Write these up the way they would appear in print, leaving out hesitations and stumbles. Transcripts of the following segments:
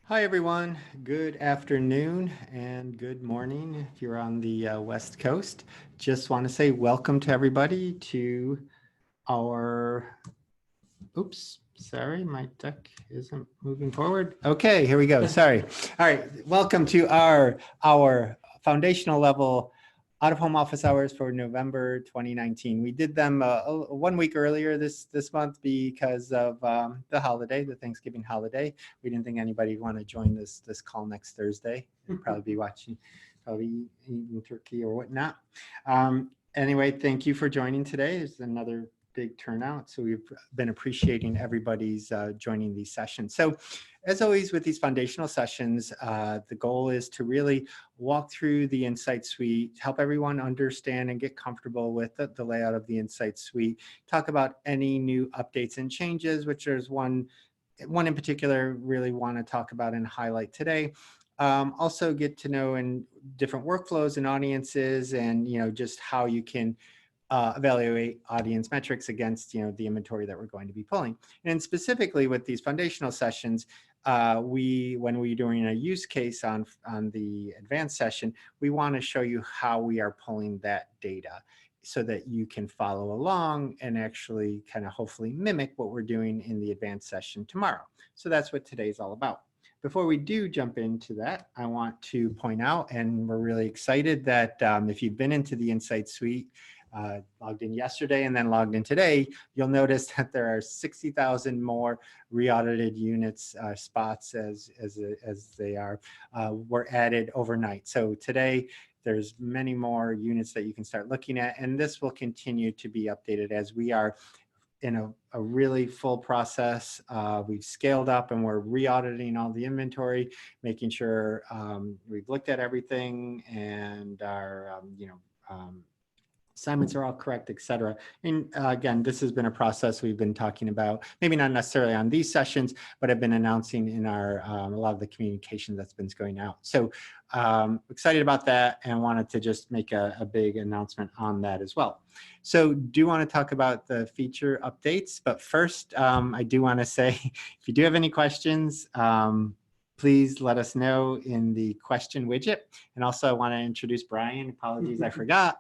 Hi, everyone. Good afternoon and good morning if you're on the West Coast. Just want to say welcome to everybody to our, oops, sorry, my deck isn't moving forward. Okay, here we go. Sorry. All right, welcome to our foundational level out of home office hours for November 2019. We did them 1 week earlier this month because of the holiday, the Thanksgiving holiday. We didn't think anybody would want to join this call next Thursday. We'll probably be watching, probably eating turkey or whatnot. Anyway, thank you for joining today. There's another big turnout. So we've been appreciating everybody's joining these sessions. So as always with these foundational sessions, the goal is to really walk through the Insight Suite, help everyone understand and get comfortable with the layout of the Insight Suite, talk about any new updates and changes, which there's one in particular really want to talk about and highlight today. Also get to know in different workflows and audiences and, just how you can evaluate audience metrics against the inventory that we're going to be pulling. And specifically with these foundational sessions, when we're doing a use case on the advanced session, we want to show you how we are pulling that data so that you can follow along and actually kind of hopefully mimic what we're doing in the advanced session tomorrow. So that's what today's all about. Before we do jump into that, I want to point out, and we're really excited that if you've been into the Insight Suite, logged in yesterday and then logged in today, you'll notice that there are 60,000 more re-audited units spots as they were added overnight. So today there's many more units that you can start looking at, and this will continue to be updated as we are in a really full process. We've scaled up and we're re-auditing all the inventory, making sure we've looked at everything and our assignments are all correct, et cetera. And again, this has been a process we've been talking about, maybe not necessarily on these sessions, but I've been announcing in our a lot of the communication that's been going out. So excited about that and wanted to just make a big announcement on that as well. So do want to talk about the feature updates, but first I do want to say, if you do have any questions, please let us know in the question widget. And also I want to introduce Brian. Apologies, I forgot.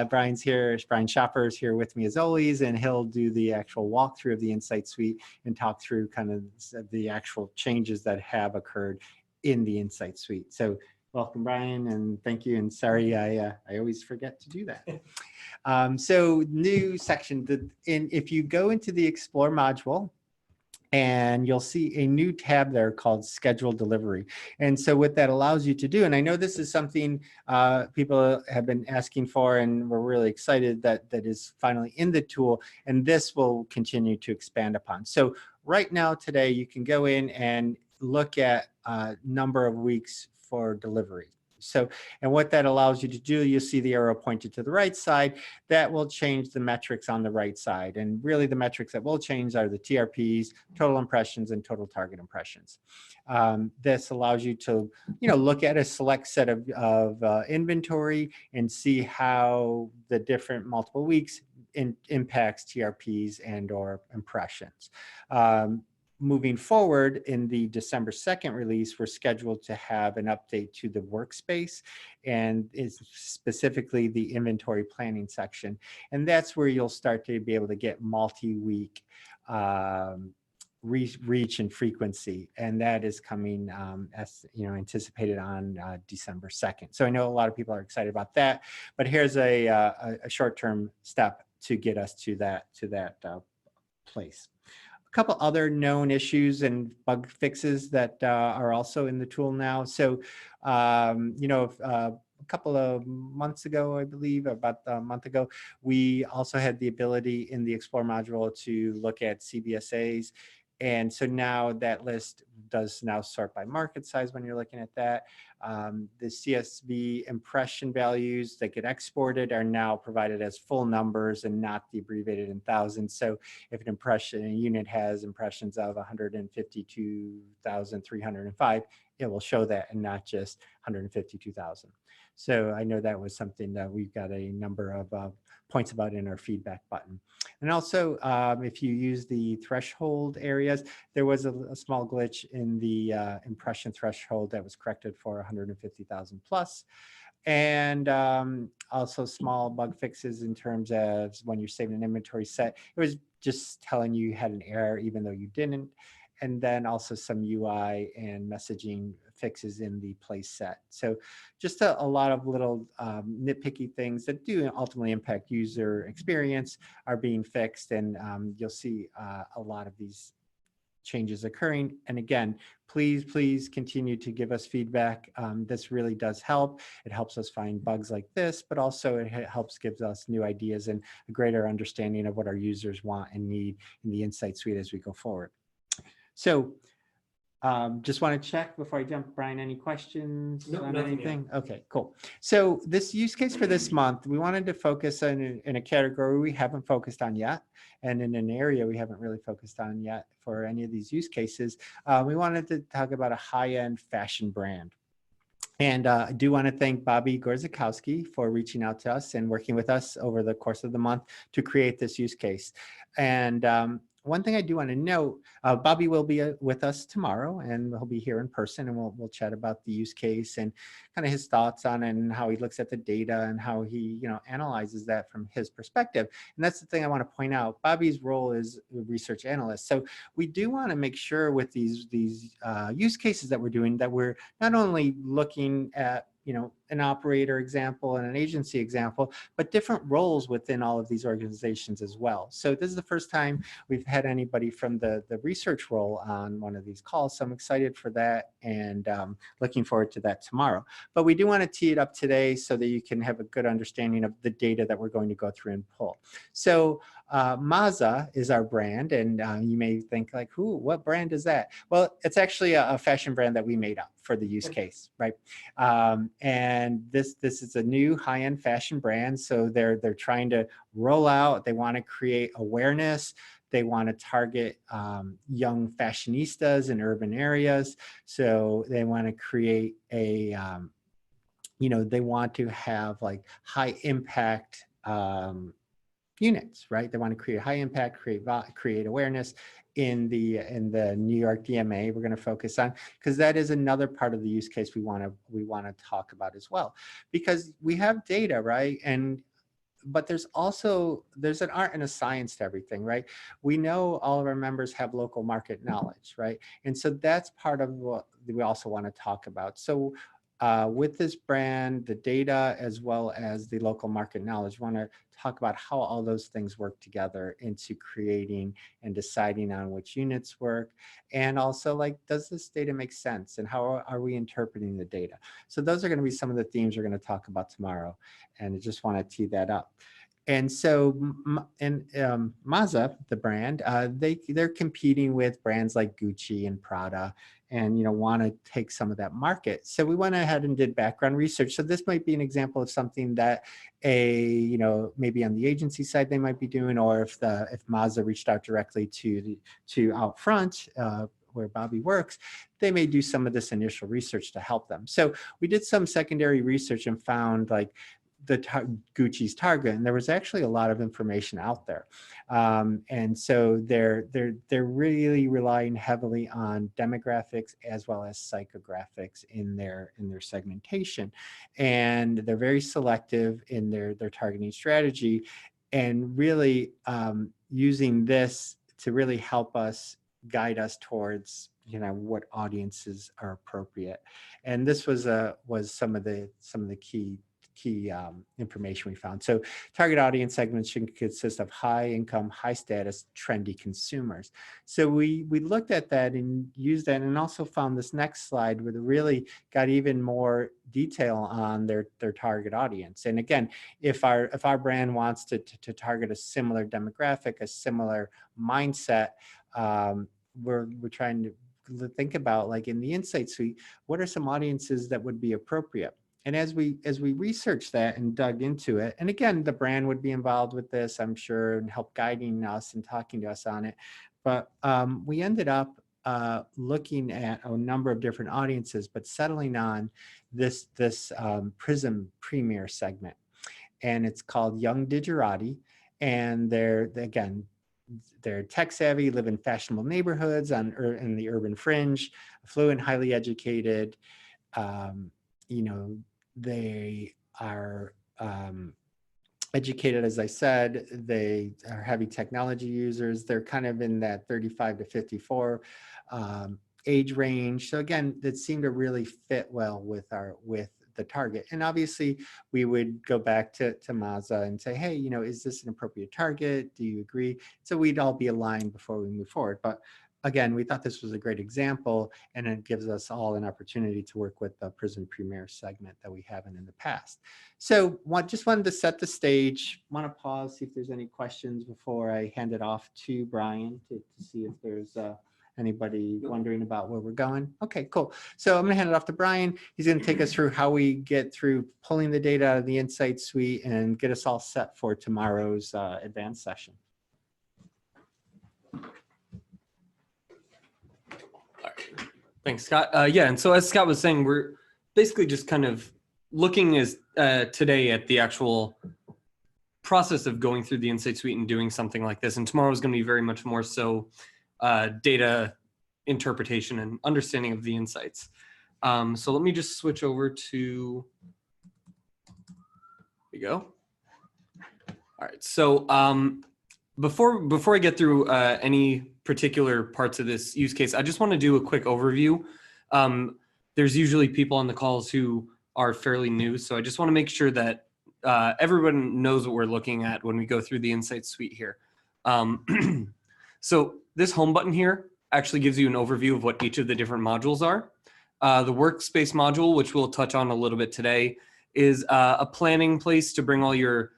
Brian's here. Brian Schopper is here with me as always, and he'll do the actual walkthrough of the Insight Suite and talk through kind of the actual changes that have occurred in the Insight Suite. So welcome, Brian, and thank you. And sorry, I always forget to do that. So new section, if you go into the Explore module, and you'll see a new tab there called Schedule Delivery. And so what that allows you to do, and I know this is something people have been asking for, and we're really excited that is finally in the tool, and this will continue to expand upon. So right now, today, you can go in and look at number of weeks for delivery. So, and what that allows you to do, you'll see the arrow pointed to the right side, that will change the metrics on the right side. And really the metrics that will change are the TRPs, total impressions, and total target impressions. This allows you to, look at a select set of inventory and see how the different multiple weeks impacts TRPs and or impressions. Moving forward in the December 2nd release, we're scheduled to have an update to the workspace, and it's specifically the inventory planning section. And that's where you'll start to be able to get multi-week reach and frequency. And that is coming as anticipated on December 2nd. So I know a lot of people are excited about that, but here's a short-term step to get us to that place. Couple other known issues and bug fixes that are also in the tool now. So, a couple of months ago, I believe, about a month ago, we also had the ability in the Explore module to look at CBSAs. And so now that list does now sort by market size when you're looking at that. The CSV impression values that get exported are now provided as full numbers and not the abbreviated in thousands. So if an impression, a unit has impressions of 152,305, it will show that and not just 152,000. So I know that was something that we've got a number of points about in our feedback button. And also, if you use the threshold areas, there was a small glitch in the impression threshold that was corrected for 150,000 plus. And also small bug fixes in terms of when you're saving an inventory set. It was just telling you had an error even though you didn't. And then also some UI and messaging fixes in the place set. So just a lot of little nitpicky things that do ultimately impact user experience are being fixed. And you'll see a lot of these changes occurring. And again, please continue to give us feedback. This really does help. It helps us find bugs like this, but also it helps gives us new ideas and a greater understanding of what our users want and need in the Insight Suite as we go forward. So just want to check before I jump, Brian, any questions on anything? Yet. Okay, cool. So this use case for this month, we wanted to focus on in a category we haven't focused on yet, and in an area we haven't really focused on yet for any of these use cases. We wanted to talk about a high-end fashion brand. And I do want to thank Bobby Gorzakowski for reaching out to us and working with us over the course of the month to create this use case. And one thing I do want to note, Bobby will be with us tomorrow, and he'll be here in person, and we'll chat about the use case and kind of his thoughts on it and how he looks at the data and how he analyzes that from his perspective. And that's the thing I want to point out. Bobby's role is a research analyst, so we do want to make sure with these use cases that we're doing that we're not only looking at an operator example and an agency example, but different roles within all of these organizations as well. So this is the first time we've had anybody from the research role on one of these calls. So I'm excited for that and looking forward to that tomorrow. But we do want to tee it up today so that you can have a good understanding of the data that we're going to go through and pull. So Maza is our brand, and you may think like, what brand is that? Well, it's actually a fashion brand that we made up for the use case, right? And this is a new high-end fashion brand. So they're trying to roll out, they want to create awareness. They want to target young fashionistas in urban areas. So they want to create a, they want to have like high impact units, right? They want to create high impact, create awareness in the New York DMA. We're going to focus on, because that is another part of the use case we want to talk about as well, because we have data, right? But there's an art and a science to everything, right? We know all of our members have local market knowledge, right? And so that's part of what we also want to talk about. So with this brand, the data, as well as the local market knowledge, we want to talk about how all those things work together into creating and deciding on which units work. And also, like, does this data make sense? And how are we interpreting the data? So those are going to be some of the themes we're going to talk about tomorrow. And I just want to tee that up. And so, Maza, the brand, they're competing with brands like Gucci and Prada, and want to take some of that market. So we went ahead and did background research. So this might be an example of something that maybe on the agency side they might be doing, or if Maza reached out directly to Outfront, where Bobby works, they may do some of this initial research to help them. So we did some secondary research and found like Gucci's target, and there was actually a lot of information out there, and so they're really relying heavily on demographics as well as psychographics in their segmentation, and they're very selective in their targeting strategy, and really using this to really help us guide us towards what audiences are appropriate. And this was some of the key information we found. So target audience segments should consist of high income, high status, trendy consumers. So we looked at that and used that, and also found this next slide where they really got even more detail on their target audience. And again, if our brand wants to target a similar demographic, a similar mindset, we're trying to think about, like in the Insight Suite, what are some audiences that would be appropriate? And as we researched that and dug into it, and again, the brand would be involved with this, I'm sure, and help guiding us and talking to us on it. But we ended up looking at a number of different audiences, but settling on this Prism Premier segment, and it's called Young Digerati, and they're tech savvy, live in fashionable neighborhoods in the urban fringe, affluent, highly educated. They are educated, as I said. They are heavy technology users. They're kind of in that 35 to 54 age range. So again, that seemed to really fit well with the target. And obviously we would go back to Maza and say, hey, is this an appropriate target? Do you agree? So we'd all be aligned before we move forward. But again, we thought this was a great example, and it gives us all an opportunity to work with the Prism Premier segment that we haven't in the past. So just wanted to set the stage. Want to pause, see if there's any questions before I hand it off to Brian to see if there's anybody wondering about where we're going? Okay, cool. So I'm gonna hand it off to Brian. He's gonna take us through how we get through pulling the data out of the Insight Suite and get us all set for tomorrow's advanced session. All right. Thanks, Scott. Yeah, and so as Scott was saying, we're basically just kind of looking today at the actual process of going through the Insight Suite and doing something like this. And tomorrow is gonna be very much more so data interpretation and understanding of the insights. So let me just switch over to, here we go. All right, so before I get through any particular parts of this use case, I just want to do a quick overview. There's usually people on the calls who are fairly new, so I just want to make sure that everyone knows what we're looking at when we go through the Insight Suite here. So this home button here actually gives you an overview of what each of the different modules are. The workspace module, which we'll touch on a little bit today, is a planning place to bring all your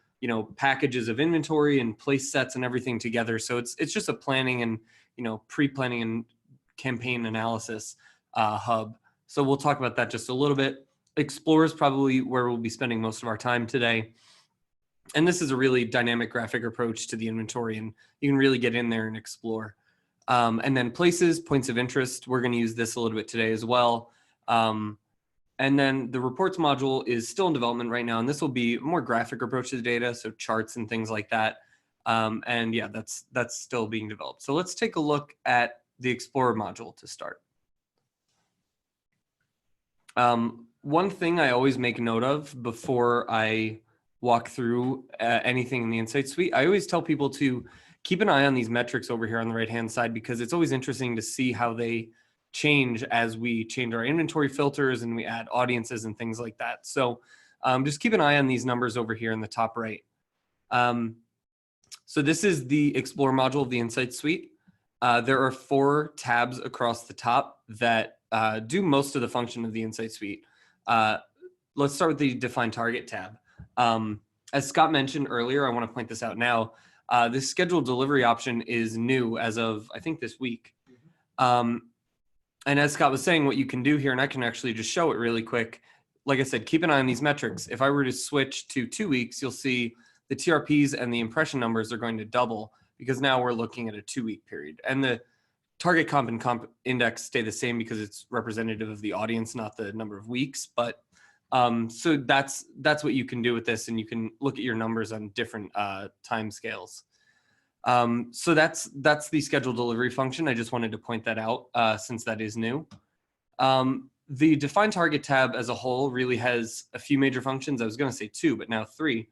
packages of inventory and place sets and everything together. So it's just a planning and pre-planning and campaign analysis hub. So we'll talk about that just a little bit. Explore is probably where we'll be spending most of our time today. And this is a really dynamic graphic approach to the inventory, and you can really get in there and explore. And then places, points of interest, we're going to use this a little bit today as well. And then the reports module is still in development right now, and this will be a more graphic approach to the data, so charts and things like that. And yeah, that's still being developed. So let's take a look at the Explorer module to start. One thing I always make note of before I walk through anything in the Insight Suite, I always tell people to keep an eye on these metrics over here on the right-hand side, because it's always interesting to see how they change as we change our inventory filters and we add audiences and things like that. So just keep an eye on these numbers over here in the top right. So this is the Explore module of the Insight Suite. There are 4 tabs across the top that do most of the function of the Insight Suite. Let's start with the Define Target tab. As Scott mentioned earlier, I want to point this out now. This scheduled delivery option is new as of, I think, this week. And as Scott was saying, what you can do here, and I can actually just show it really quick. Like I said, keep an eye on these metrics. If I were to switch to 2 weeks, you'll see the TRPs and the impression numbers are going to double, because now we're looking at a 2-week period. And the target comp and comp index stay the same because it's representative of the audience, not the number of weeks. But so that's what you can do with this, and you can look at your numbers on different time scales. So that's the scheduled delivery function. I just wanted to point that out since that is new. The Define Target tab as a whole really has a few major functions. I was going to say 2, but now 3.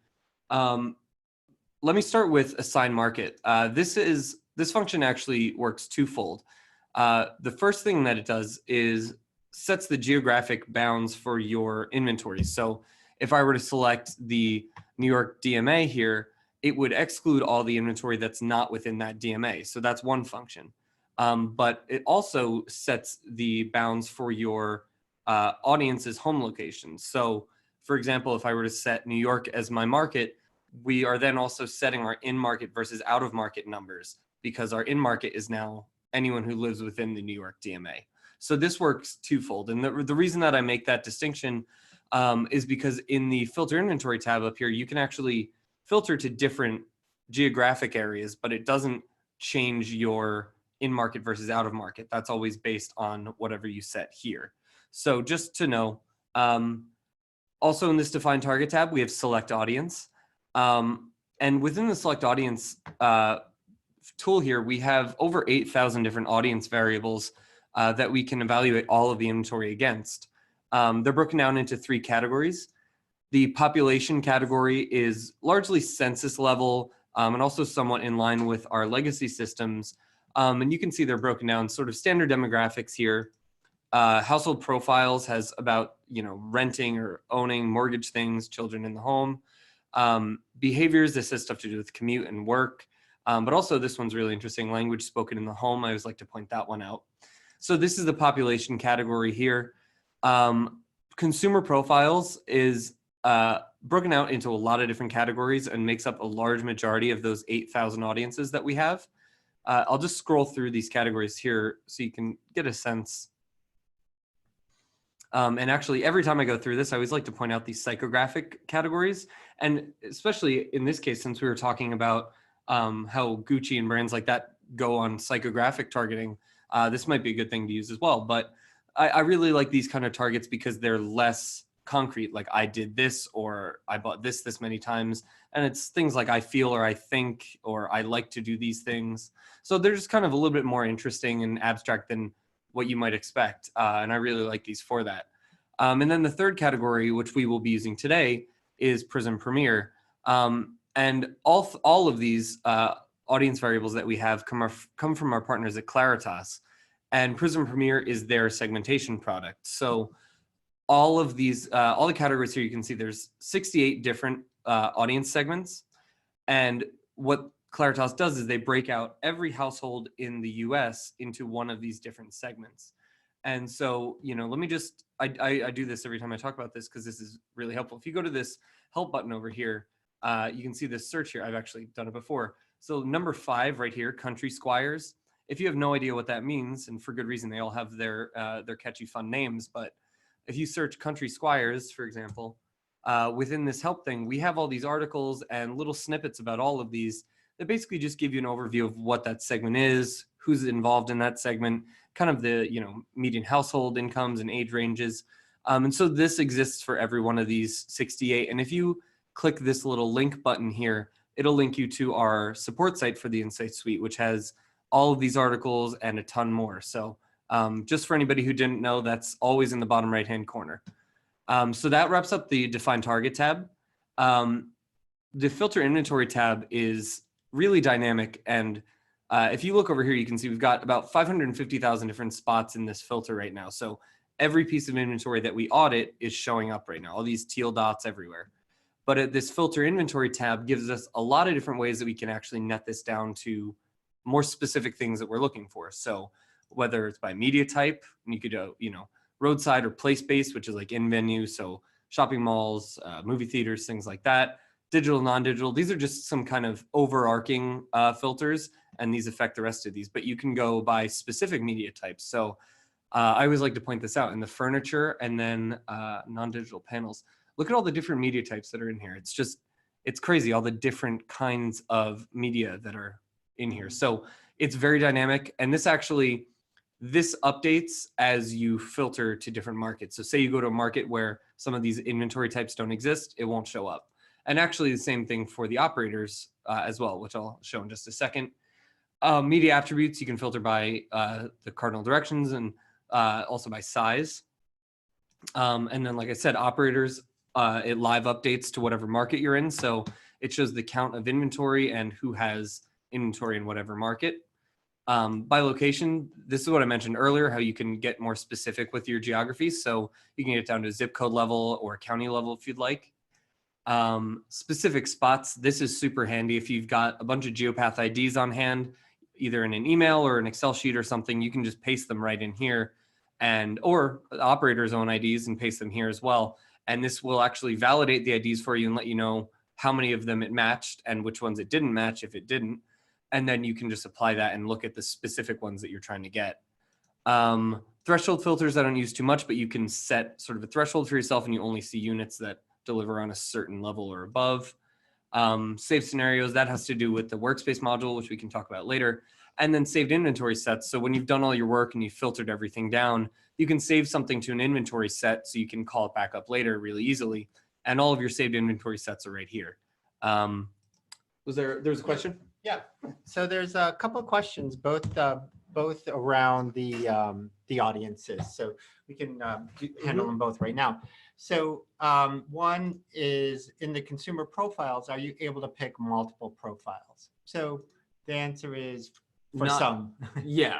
Let me start with Assign Market. This function actually works twofold. The first thing that it does is sets the geographic bounds for your inventory. So if I were to select the New York DMA here, it would exclude all the inventory that's not within that DMA. So that's one function. But it also sets the bounds for your audience's home location. So for example, if I were to set New York as my market, we are then also setting our in-market versus out-of-market numbers, because our in-market is now anyone who lives within the New York DMA. So this works twofold. And the reason that I make that distinction is because in the filter inventory tab up here, you can actually filter to different geographic areas, but it doesn't change your in-market versus out-of-market. That's always based on whatever you set here. So just to know, also in this define target tab, we have select audience. And within the select audience tool here, we have over 8,000 different audience variables that we can evaluate all of the inventory against. They're broken down into 3 categories. The population category is largely census level and also somewhat in line with our legacy systems. And you can see they're broken down sort of standard demographics here. Household profiles has about, renting or owning, mortgage things, children in the home. Behaviors, this has stuff to do with commute and work. But also this one's really interesting, language spoken in the home. I always like to point that one out. So this is the population category here. Consumer profiles is broken out into a lot of different categories and makes up a large majority of those 8,000 audiences that we have. I'll just scroll through these categories here so you can get a sense. And actually, every time I go through this, I always like to point out these psychographic categories. And especially in this case, since we were talking about how Gucci and brands like that go on psychographic targeting, this might be a good thing to use as well. But I really like these kind of targets because they're less concrete, like I did this or I bought this many times. And it's things like I feel or I think or I like to do these things. So they're just kind of a little bit more interesting and abstract than what you might expect. And I really like these for that. And then the third category, which we will be using today, is Prism Premier. And all of these audience variables that we have come from our partners at Claritas. And Prism Premier is their segmentation product. So all of these, all the categories here, you can see there's 68 different audience segments. And what Claritas does is they break out every household in the US into one of these different segments. And so, let me just, I do this every time I talk about this because this is really helpful. If you go to this help button over here, you can see this search here. I've actually done it before. So number 5 right here, country squires. If you have no idea what that means, and for good reason, they all have their catchy fun names, but if you search country squires, for example, within this help thing, we have all these articles and little snippets about all of these that basically just give you an overview of what that segment is, who's involved in that segment, kind of the median household incomes and age ranges. And so this exists for every one of these 68. And if you click this little link button here, it'll link you to our support site for the Insights Suite, which has all of these articles and a ton more. So just for anybody who didn't know, that's always in the bottom right-hand corner. So that wraps up the Define Target tab. The Filter Inventory tab is really dynamic. And if you look over here, you can see we've got about 550,000 different spots in this filter right now. So every piece of inventory that we audit is showing up right now, all these teal dots everywhere. But this Filter Inventory tab gives us a lot of different ways that we can actually net this down to more specific things that we're looking for. So whether it's by media type, and you could, roadside or place-based, which is like in venue, so shopping malls, movie theaters, things like that. Digital, non-digital, these are just some kind of overarching filters, and these affect the rest of these, but you can go by specific media types. So I always like to point this out in the furniture and then non-digital panels. Look at all the different media types that are in here. It's crazy, all the different kinds of media that are in here. So it's very dynamic. And this updates as you filter to different markets. So say you go to a market where some of these inventory types don't exist, it won't show up. And actually the same thing for the operators as well, which I'll show in just a second. Media attributes, you can filter by the cardinal directions and also by size. And then, like I said, operators, it live updates to whatever market you're in. So it shows the count of inventory and who has inventory in whatever market. By location, this is what I mentioned earlier, how you can get more specific with your geography. So you can get down to zip code level or county level if you'd like. Specific spots, this is super handy. If you've got a bunch of Geopath IDs on hand, either in an email or an Excel sheet or something, you can just paste them right in here, or the operator's own IDs and paste them here as well. And this will actually validate the IDs for you and let you know how many of them it matched and which ones it didn't match if it didn't. and then you can just apply that and look at the specific ones that you're trying to get. Threshold filters I don't use too much, but you can set sort of a threshold for yourself and you only see units that deliver on a certain level or above. Saved scenarios, that has to do with the workspace module, which we can talk about later. And then saved inventory sets. So when you've done all your work and you've filtered everything down, you can save something to an inventory set so you can call it back up later really easily. And all of your saved inventory sets are right here. There's a question? Yeah. So there's a couple of questions, both around the audiences. So we can handle them both right now. So one is in the consumer profiles, are you able to pick multiple profiles? So the answer is for some. Yeah.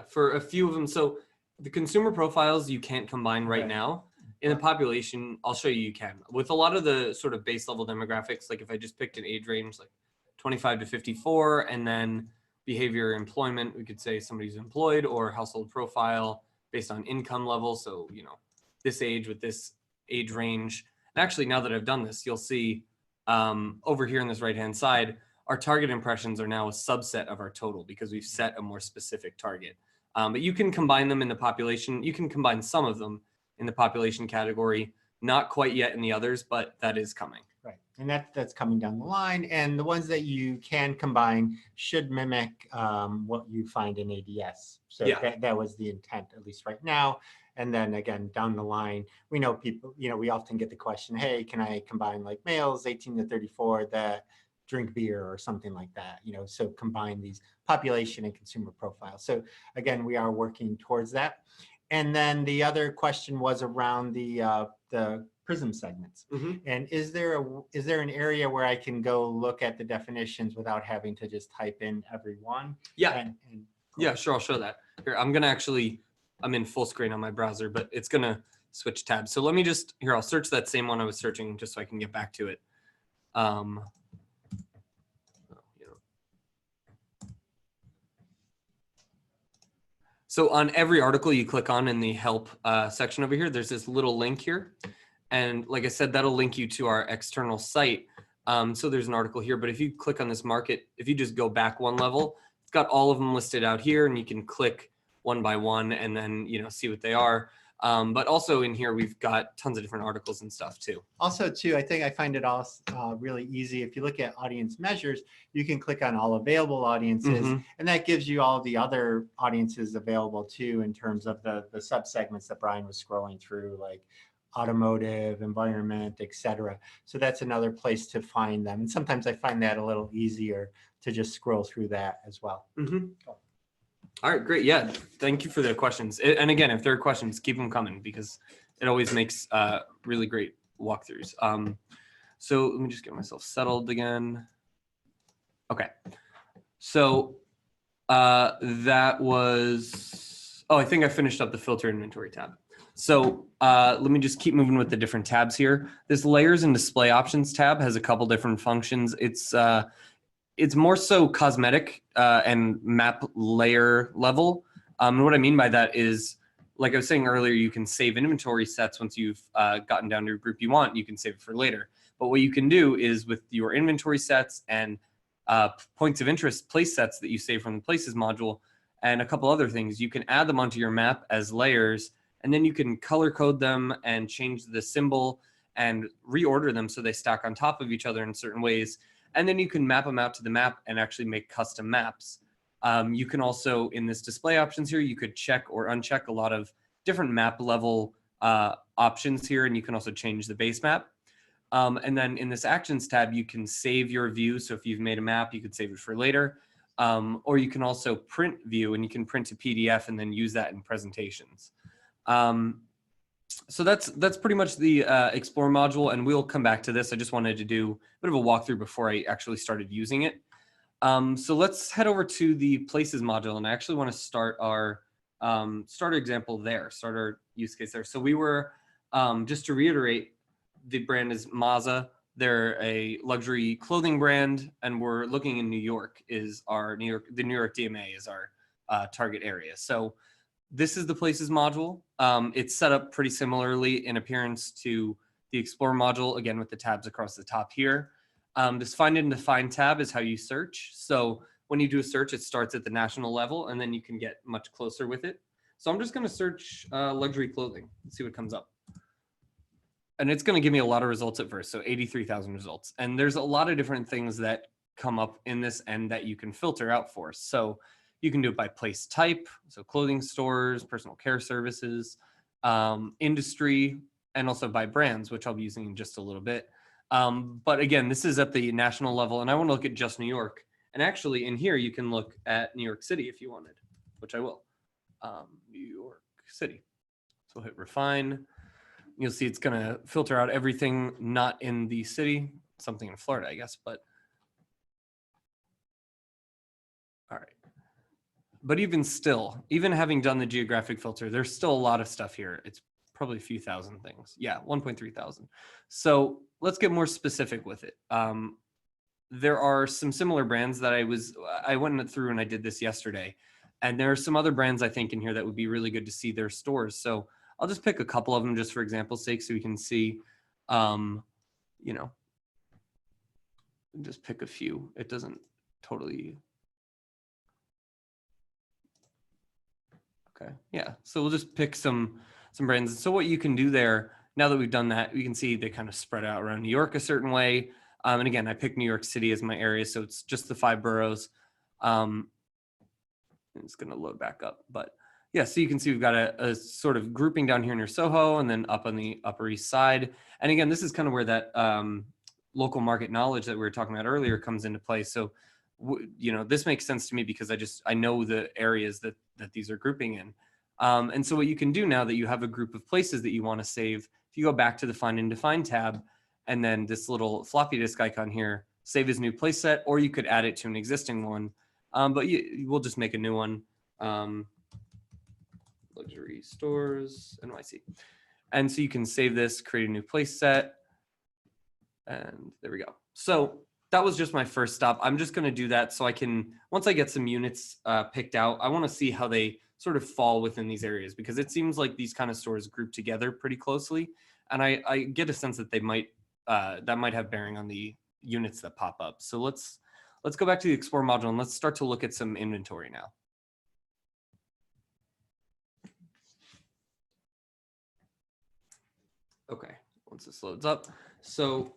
For a few of them. So the consumer profiles you can't combine right now. In the population, I'll show you can. With a lot of the sort of base level demographics, like if I just picked an age range like 25 to 54 and then behavior employment, we could say somebody's employed, or household profile based on income level. So, you know, this age with this age range. And actually, now that I've done this, you'll see over here on this right-hand side, our target impressions are now a subset of our total because we've set a more specific target. But you can combine them in the population. You can combine some of them in the population category, not quite yet in the others, but that is coming. Right, and that's coming down the line. And the ones that you can combine should mimic what you find in ADS. So that was the intent, at least right now. And then again, down the line, we know people, you know, we often get the question, hey, can I combine like males 18 to 34 that drink beer or something like that, you know, so combine these population and consumer profiles. So again, we are working towards that. And then the other question was around the prism segments. And is there an area where I can go look at the definitions without having to just type in every one? Yeah. Yeah, sure. I'll show that. Here, I'm in full screen on my browser, but it's going to switch tabs. So let me just, I'll search that same one I was searching just so I can get back to it. So on every article you click on in the help section over here, there's this little link here. And like I said, that'll link you to our external site. So there's an article here, but if you click on this market, if you just go back one level, it's got all of them listed out here and you can click one by one and then, you know, see what they are. But also in here, we've got tons of different articles and stuff too. Also too, I think I find it also really easy. If you look at audience measures, you can click on all available audiences and that gives you all the other audiences available too, in terms of the subsegments that Brian was scrolling through, like automotive, environment, etc. So that's another place to find them. And sometimes I find that a little easier to just scroll through that as well. All right, great. Yeah, thank you for the questions. And again, if there are questions, keep them coming because it always makes really great walkthroughs. So let me just get myself settled again. Okay. So that was, I think I finished up the filter inventory tab. So let me just keep moving with the different tabs here. This layers and display options tab has a couple different functions. It's more so cosmetic and map layer level. And what I mean by that is, like I was saying earlier, you can save inventory sets once you've gotten down to a group you want. You can save it for later. But what you can do is with your inventory sets and points of interest place sets that you save from the places module and a couple other things, you can add them onto your map as layers, and then you can color code them and change the symbol and reorder them so they stack on top of each other in certain ways. And then you can map them out to the map and actually make custom maps. You can also, in this display options here, you could check or uncheck a lot of different map level options here, and you can also change the base map. And then in this actions tab, you can save your view. So if you've made a map, you could save it for later. Or you can also print view, and you can print to PDF and then use that in presentations. So that's pretty much the Explore module, and we'll come back to this. I just wanted to do a bit of a walkthrough before I actually started using it. So let's head over to the Places module, and I actually want to start our starter example there, start our use case there. So we were, just to reiterate, the brand is Mazza. They're a luxury clothing brand, and we're looking in New York. The New York DMA is our target area. So this is the Places module. It's set up pretty similarly in appearance to the Explore module, again with the tabs across the top here. This Find and Define tab is how you search. So when you do a search, it starts at the national level and then you can get much closer with it. So I'm just going to search luxury clothing and see what comes up. And it's going to give me a lot of results at first. So 83,000 results. And there's a lot of different things that come up in this and that you can filter out for. So you can do it by place type. So clothing stores, personal care services, industry, and also by brands, which I'll be using in just a little bit. But again, this is at the national level and I want to look at just New York. And actually in here, you can look at New York City if you wanted, which I will. New York City. So hit refine. You'll see it's going to filter out everything not in the city, something in Florida, I guess, but all right. But even still, even having done the geographic filter, there's still a lot of stuff here. It's probably a few thousand things. Yeah, 1.3 thousand. So let's get more specific with it. There are some similar brands that I went through and I did this yesterday. And there are some other brands I think in here that would be really good to see their stores. So I'll just pick a couple of them just for example's sake so we can see, you know, just pick a few. It doesn't totally. Okay, yeah. So we'll just pick some brands. So what you can do there, now that we've done that, you can see they kind of spread out around New York a certain way. And again, I picked New York City as my area. So it's just the 5 boroughs. It's going to load back up, but yeah, so you can see we've got a sort of grouping down here near Soho and then up on the Upper East Side. And again, this is kind of where that local market knowledge that we were talking about earlier comes into play. So, you know, this makes sense to me because I know the areas that these are grouping in. And so what you can do now that you have a group of places that you want to save, if you go back to the Find and Define tab, and then this little floppy disk icon here, save as new place set, or you could add it to an existing one. But we'll just make a new one. Luxury stores NYC. And so you can save this, create a new place set. And there we go. So that was just my first stop. I'm just going to do that so I can, once I get some units picked out, I want to see how they sort of fall within these areas because it seems like these kind of stores group together pretty closely. And I get a sense that they might, that might have bearing on the units that pop up. So let's go back to the Explore module and let's start to look at some inventory now. Okay, once this loads up. So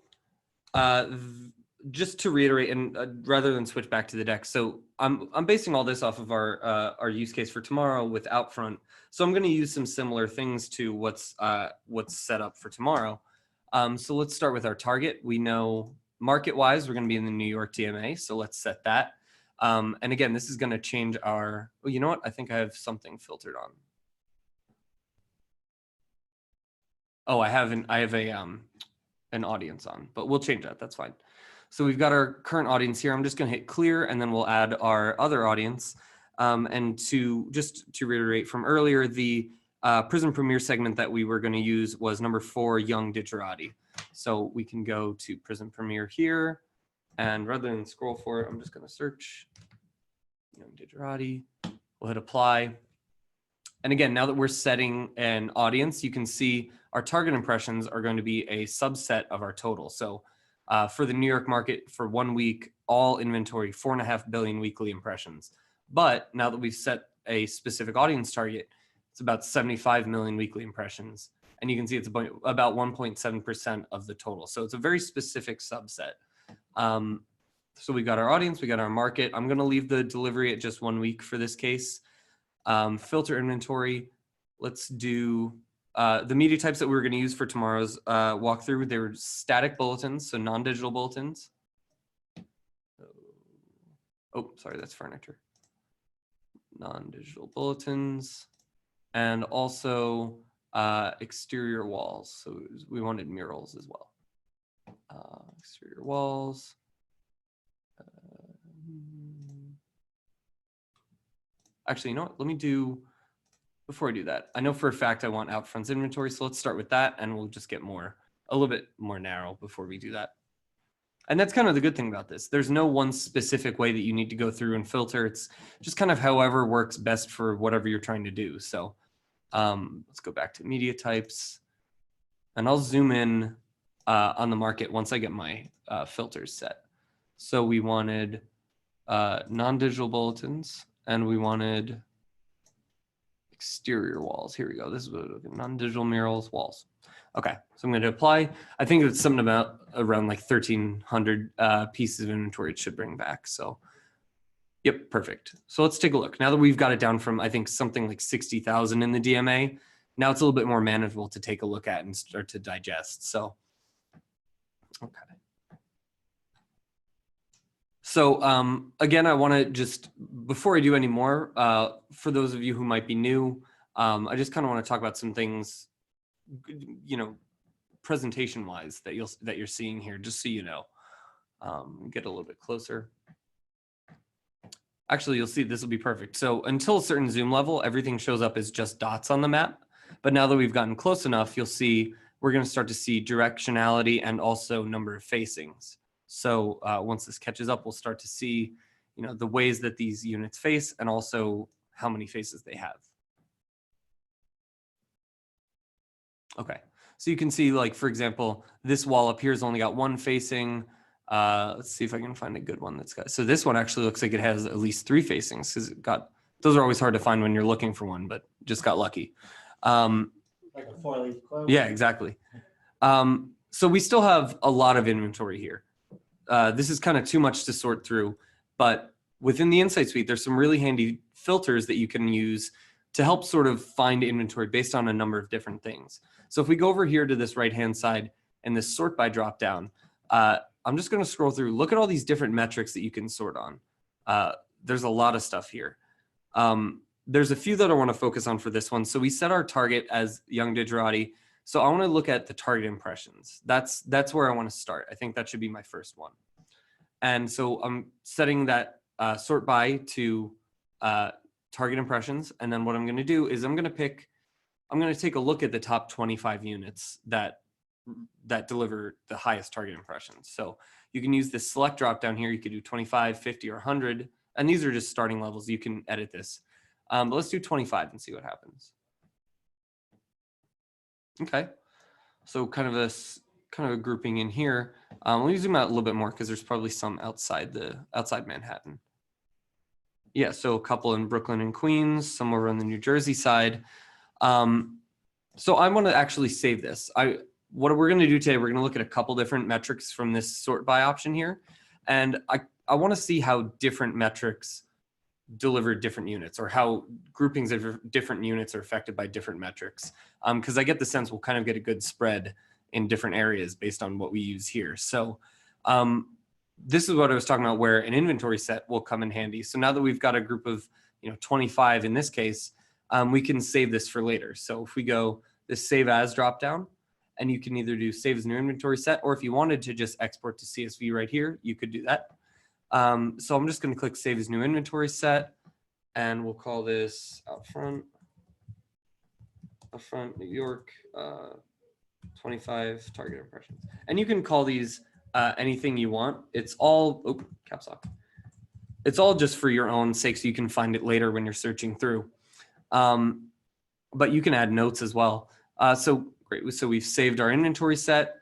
just to reiterate, and rather than switch back to the deck, so I'm basing all this off of our use case for tomorrow with Outfront. So I'm going to use some similar things to what's set up for tomorrow. So let's start with our target. We know market-wise, we're going to be in the New York DMA. So let's set that. And again, this is going to change our. Oh, you know what? I think I have something filtered on. Oh, I have an audience on, but we'll change that. That's fine. So we've got our current audience here. I'm just going to hit clear and then we'll add our other audience. And to reiterate from earlier, the Prism Premier segment that we were going to use was number 4, Young Digerati. So we can go to Prism Premier here. And rather than scroll for it, I'm just going to search Young Digerati. We'll hit apply. And again, now that we're setting an audience, you can see our target impressions are going to be a subset of our total. So for the New York market for 1 week, all inventory, 4.5 billion weekly impressions. But now that we've set a specific audience target, it's about 75 million weekly impressions. And you can see it's about 1.7% of the total. So it's a very specific subset. So we got our audience, we got our market. I'm going to leave the delivery at just 1 week for this case. Filter inventory. Let's do the media types that we're going to use for tomorrow's walkthrough. They were static bulletins, so non-digital bulletins. Oh, sorry, that's furniture. Non-digital bulletins, and also exterior walls. So we wanted murals as well. Exterior walls. Actually, you know what? Let me do, before I do that, I know for a fact I want Outfront's inventory, so let's start with that and we'll just get a little bit more narrow before we do that. And that's kind of the good thing about this. There's no one specific way that you need to go through and filter. It's just kind of however works best for whatever you're trying to do. So let's go back to media types and I'll zoom in on the market once I get my filters set. So we wanted non-digital bulletins, and we wanted exterior walls. Here we go. This is what non-digital murals, walls. Okay, so I'm going to apply. I think it's something about around like 1,300 pieces of inventory it should bring back. So, yep, perfect. So let's take a look. Now that we've got it down from, I think, something like 60,000 in the DMA, now it's a little bit more manageable to take a look at and start to digest. So, okay. So again, I want to just, before I do any more, for those of you who might be new, I just kind of want to talk about some things, you know, presentation wise that you're seeing here, just so you know. Get a little bit closer. Actually, you'll see this will be perfect. So until a certain zoom level, everything shows up as just dots on the map. But now that we've gotten close enough, you'll see we're going to start to see directionality and also number of facings. So once this catches up, we'll start to see, you know, the ways that these units face and also how many faces they have. Okay, so you can see, like, for example, this wall up here has only got one facing. Let's see if I can find a good one that's got, so this one actually looks like it has at least 3 facings, because it got, those are always hard to find when you're looking for one, but just got lucky. Like a 4-leaf clover. Yeah, exactly. So we still have a lot of inventory here. This is kind of too much to sort through, but within the Insight Suite, there's some really handy filters that you can use to help sort of find inventory based on a number of different things. So if we go over here to this right-hand side and this sort by dropdown, I'm just going to scroll through. Look at all these different metrics that you can sort on. There's a lot of stuff here. There's a few that I want to focus on for this one. So we set our target as Young Digerati. So I want to look at the target impressions. That's where I want to start. I think that should be my first one. And so I'm setting that sort by to target impressions. And then what I'm going to do is I'm going to take a look at the top 25 units that deliver the highest target impressions. So you can use this select drop down here. You could do 25, 50, or 100. And these are just starting levels. You can edit this. But let's do 25 and see what happens. Okay, so kind of a grouping in here. Let me zoom out a little bit more because there's probably some outside Manhattan. Yeah, so a couple in Brooklyn and Queens, some over on the New Jersey side. So I want to actually save this. What we're going to do today, we're going to look at a couple different metrics from this sort by option here, and I want to see how different metrics deliver different units, or how groupings of different units are affected by different metrics. Because I get the sense we'll kind of get a good spread in different areas based on what we use here. So this is what I was talking about, where an inventory set will come in handy. So now that we've got a group of 25 in this case, we can save this for later. So if we go this save as drop down, and you can either do save as new inventory set, or if you wanted to just export to CSV right here, you could do that. So I'm just going to click save as new inventory set, and we'll call this out front New York 25 target impressions. And you can call these anything you want. It's all caps lock. It's all just for your own sake, so you can find it later when you're searching through. But you can add notes as well. So great. So we've saved our inventory set.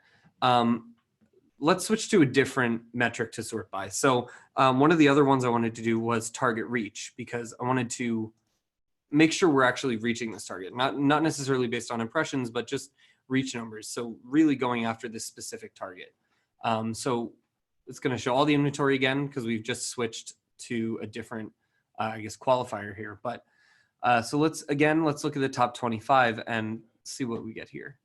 Let's switch to a different metric to sort by. So one of the other ones I wanted to do was target reach, because I wanted to make sure we're actually reaching this target, not necessarily based on impressions, but just reach numbers. So really going after this specific target. So it's going to show all the inventory again, because we've just switched to a different, I guess, qualifier here. But so let's look at the top 25 and see what we get here.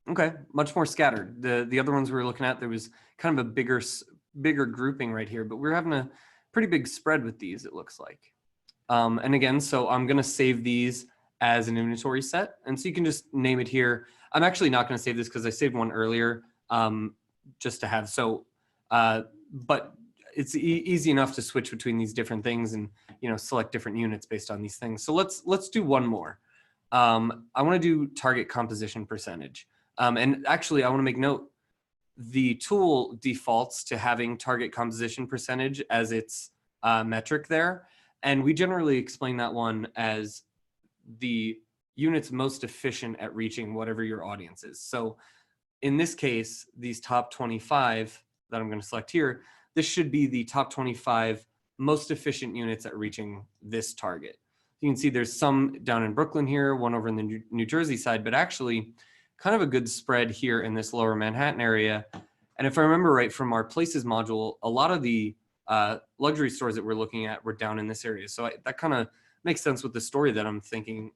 Okay, much more scattered. The other ones we were looking at, there was kind of a bigger grouping right here, but we're having a pretty big spread with these, it looks like. And again, so I'm going to save these as an inventory set. And so you can just name it here. I'm actually not going to save this because I saved one earlier just to have. So, but it's easy enough to switch between these different things and, select different units based on these things. So let's do one more. I want to do target composition percentage. And actually, I want to make note, the tool defaults to having target composition percentage as its metric there. And we generally explain that one as the units most efficient at reaching whatever your audience is. So in this case, these top 25, that I'm going to select here, this should be the top 25 most efficient units at reaching this target. You can see there's some down in Brooklyn here, one over in the New Jersey side, but actually kind of a good spread here in this lower Manhattan area. And if I remember right from our places module, a lot of the luxury stores that we're looking at were down in this area. So that kind of makes sense with the story that I'm thinking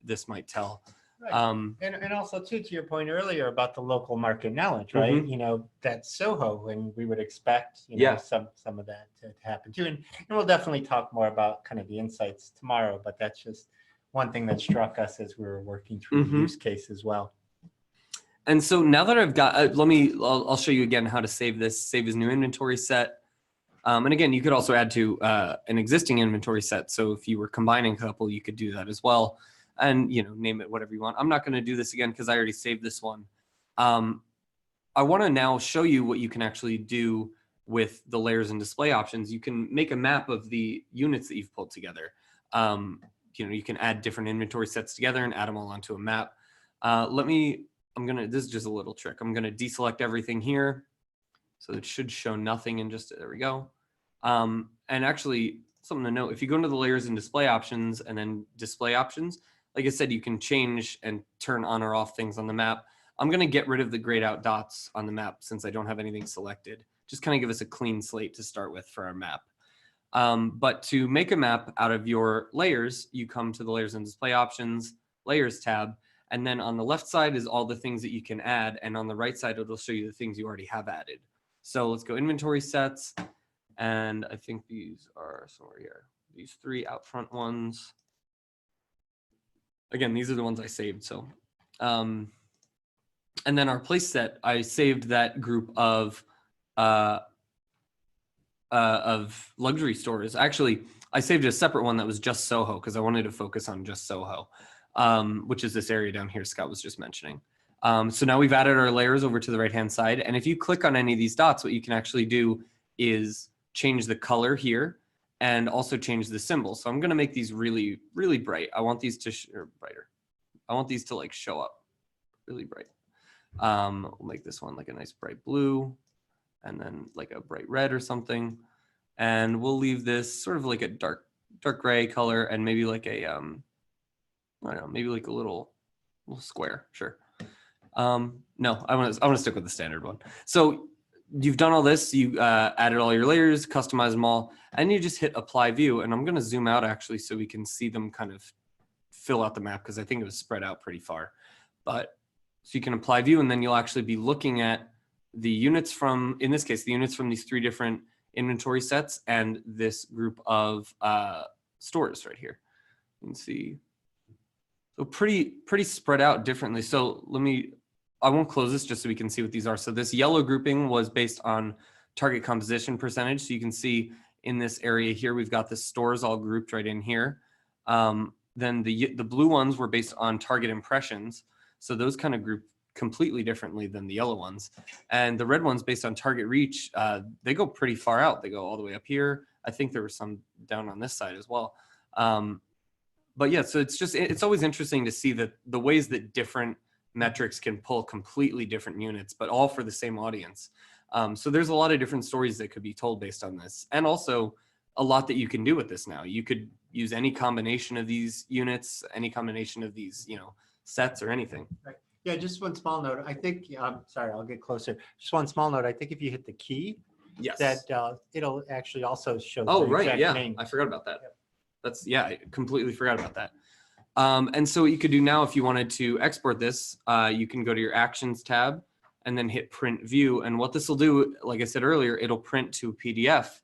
this might tell. Right. And also too, to your point earlier about the local market knowledge, right? Mhm. You know, that's Soho, and we would expect, you know, Yeah. some of that to happen too. And we'll definitely talk more about kind of the insights tomorrow, but that's just one thing that struck us as we were working through the use case as well. And so now that I've got, I'll show you again how to save this, save as new inventory set. And again, you could also add to an existing inventory set. So if you were combining a couple, you could do that as well. And, you know, name it whatever you want. I'm not going to do this again because I already saved this one. I want to now show you what you can actually do with the layers and display options. You can make a map of the units that you've pulled together. You know, you can add different inventory sets together and add them all onto a map. This is just a little trick. I'm going to deselect everything here. So it should show nothing in just, there we go. And actually something to note, if you go into the layers and display options and then display options, like I said, you can change and turn on or off things on the map. I'm going to get rid of the grayed out dots on the map since I don't have anything selected. Just kind of give us a clean slate to start with for our map. But to make a map out of your layers, you come to the layers and display options, layers tab, and then on the left side is all the things that you can add. And on the right side, it'll show you the things you already have added. So let's go inventory sets. And I think these are somewhere here. These three out front ones. Again, these are the ones I saved. So, and then our place set, I saved that group of luxury stores. Actually, I saved a separate one that was just Soho because I wanted to focus on just Soho, which is this area down here Scott was just mentioning. So now we've added our layers over to the right-hand side. And if you click on any of these dots, what you can actually do is change the color here and also change the symbol. So I'm going to make these really, really bright. I want these to brighter. I want these to like show up really bright. We'll make this one like a nice bright blue and then like a bright red or something. And we'll leave this sort of like a dark gray color and maybe like a, I don't know, maybe like a little square. Sure. No, I want to stick with the standard one. So you've done all this, you added all your layers, customized them all, and you just hit apply view. And I'm going to zoom out actually so we can see them kind of fill out the map because I think it was spread out pretty far. But so you can apply view and then you'll actually be looking at the units from, in this case, the units from these three different inventory sets and this group of stores right here. You can see. So pretty spread out differently. So I won't close this just so we can see what these are. So this yellow grouping was based on target composition percentage. So you can see in this area here, we've got the stores all grouped right in here. Then the blue ones were based on target impressions. So those kind of group completely differently than the yellow ones. And the red ones based on target reach, they go pretty far out. They go all the way up here. I think there were some down on this side as well. But yeah, so it's always interesting to see that the ways that different metrics can pull completely different units, but all for the same audience. So there's a lot of different stories that could be told based on this. And also a lot that you can do with this now. You could use any combination of these units, any combination of these, sets or anything. Right. Yeah, just one small note. I think, sorry, I'll get closer. Just one small note. I think if you hit the key, yes, that it'll actually also show the exact right, yeah, name. I forgot about that. Yep. I completely forgot about that. And so what you could do now, if you wanted to export this, you can go to your actions tab and then hit print view. And what this will do, like I said earlier, it'll print to a PDF.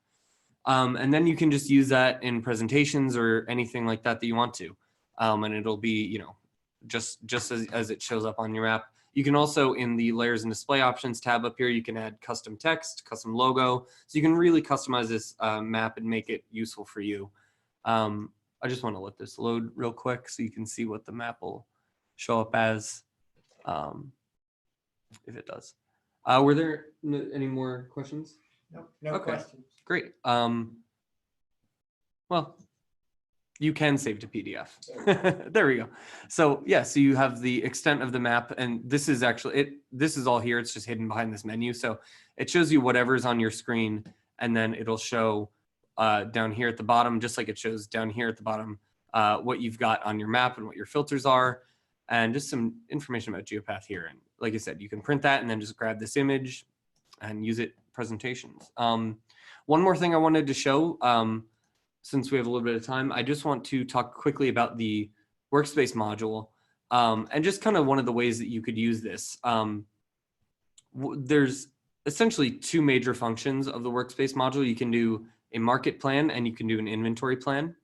And then you can just use that in presentations or anything like that you want to. And it'll be, just as it shows up on your app. You can also, in the layers and display options tab up here, you can add custom text, custom logo. So you can really customize this map and make it useful for you. I just want to let this load real quick so you can see what the map will show up as, if it does. Were there any more questions? No Okay. questions. Great. Well, You can save to PDF. There we go. So yeah, so you have the extent of the map, and this is actually it. This is all here. It's just hidden behind this menu. So it shows you whatever's on your screen, and then it'll show down here at the bottom, just like it shows down here at the bottom, what you've got on your map and what your filters are, and just some information about Geopath here. And like I said, you can print that and then just grab this image and use it presentations. One more thing I wanted to show. Since we have a little bit of time, I just want to talk quickly about the workspace module and just kind of one of the ways that you could use this. There's essentially two major functions of the workspace module. You can do a market plan and you can do an inventory plan.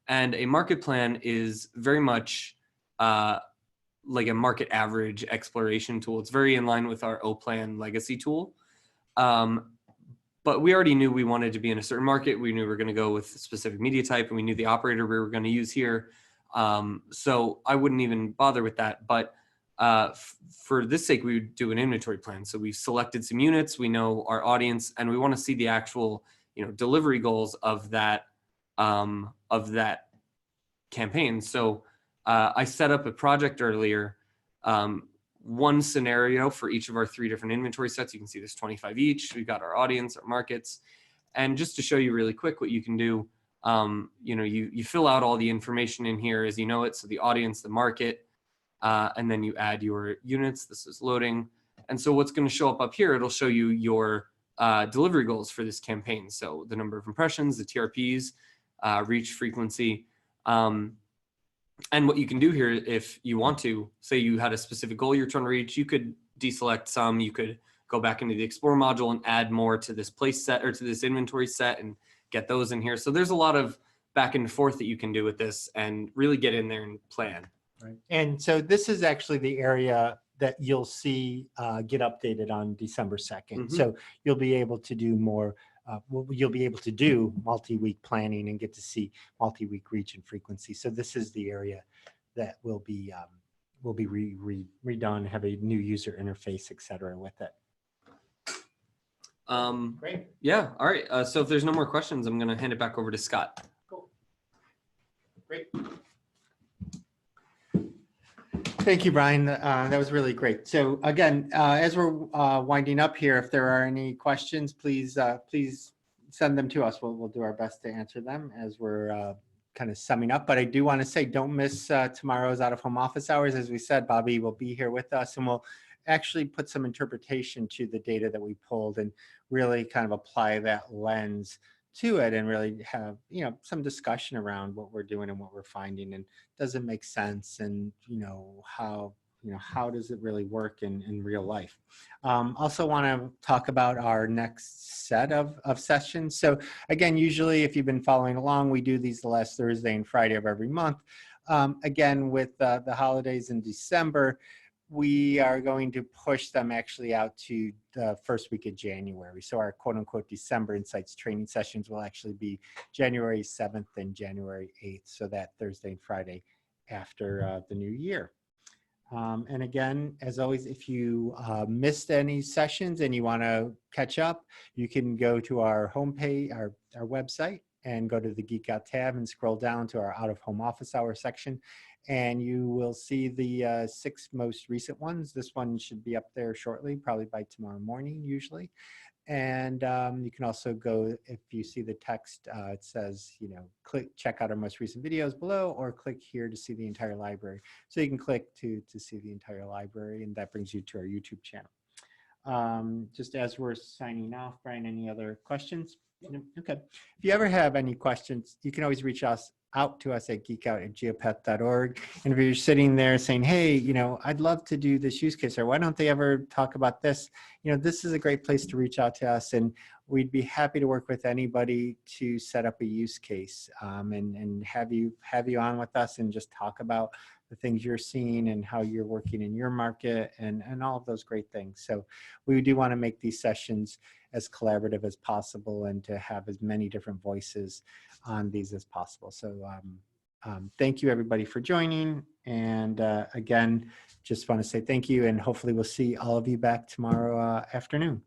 And a market plan is very much like a market average exploration tool. It's very in line with our O-Plan legacy tool. But we already knew we wanted to be in a certain market. We knew we were going to go with a specific media type, and we knew the operator we were going to use here. So I wouldn't even bother with that. But for this sake, we would do an inventory plan. So we've selected some units. We know our audience, and we want to see the actual, delivery goals of that campaign. So I set up a project earlier. One scenario for each of our 3 different inventory sets. You can see there's 25 each. We've got our audience, our markets. And just to show you really quick what you can do, you fill out all the information in here as you know it. So the audience, the market, and then you add your units. This is loading. And so what's going to show up here, it'll show you your delivery goals for this campaign. So the number of impressions, the TRPs, reach frequency. And what you can do here, if you want to, say you had a specific goal you're trying to reach, you could deselect some, you could go back into the Explore module and add more to this place set or to this inventory set and get those in here. So there's a lot of back and forth that you can do with this and really get in there and plan. Right. And so this is actually the area that you'll see get updated on December 2nd. Mm-hmm. So you'll be able to do more. You'll be able to do multi-week planning and get to see multi-week reach and frequency. So this is the area that will be redone, have a new user interface, et cetera, with it. Great. Yeah. All right. So if there's no more questions, I'm going to hand it back over to Scott. Cool. Great. Thank you, Brian. That was really great. So again, as we're winding up here, if there are any questions, please send them to us. We'll do our best to answer them as we're kind of summing up. But I do want to say, don't miss tomorrow's out-of-home office hours. As we said, Bobby will be here with us, and we'll actually put some interpretation to the data that we pulled and really kind of apply that lens to it and really have, some discussion around what we're doing and what we're finding and does it make sense, and, how does it really work in real life. Also want to talk about our next set of sessions. So again, usually if you've been following along, we do these the last Thursday and Friday of every month. Again, with the holidays in December, we are going to push them actually out to the first week of January. So our quote unquote December Insights training sessions will actually be January 7th and January 8th. So that Thursday and Friday after the new year. And again, as always, if you missed any sessions and you want to catch up, you can go to our homepage, our website, and go to the Geek Out tab and scroll down to our out-of-home office hour section. And you will see the 6 most recent ones. This one should be up there shortly, probably by tomorrow morning, usually. And you can also go, if you see the text, it says, check out our most recent videos below, or click here to see the entire library. So you can click to see the entire library, and that brings you to our YouTube channel. Just as we're signing off, Brian, any other questions? No? Okay. If you ever have any questions, you can always reach out to us at geekout@geopath.org. And if you're sitting there saying, hey, I'd love to do this use case, or why don't they ever talk about this? This is a great place to reach out to us, and we'd be happy to work with anybody to set up a use case and have you on with us and just talk about the things you're seeing and how you're working in your market and all of those great things. So we do want to make these sessions as collaborative as possible and to have as many different voices on these as possible. So thank you everybody for joining. And again, just want to say thank you, and hopefully we'll see all of you back tomorrow afternoon.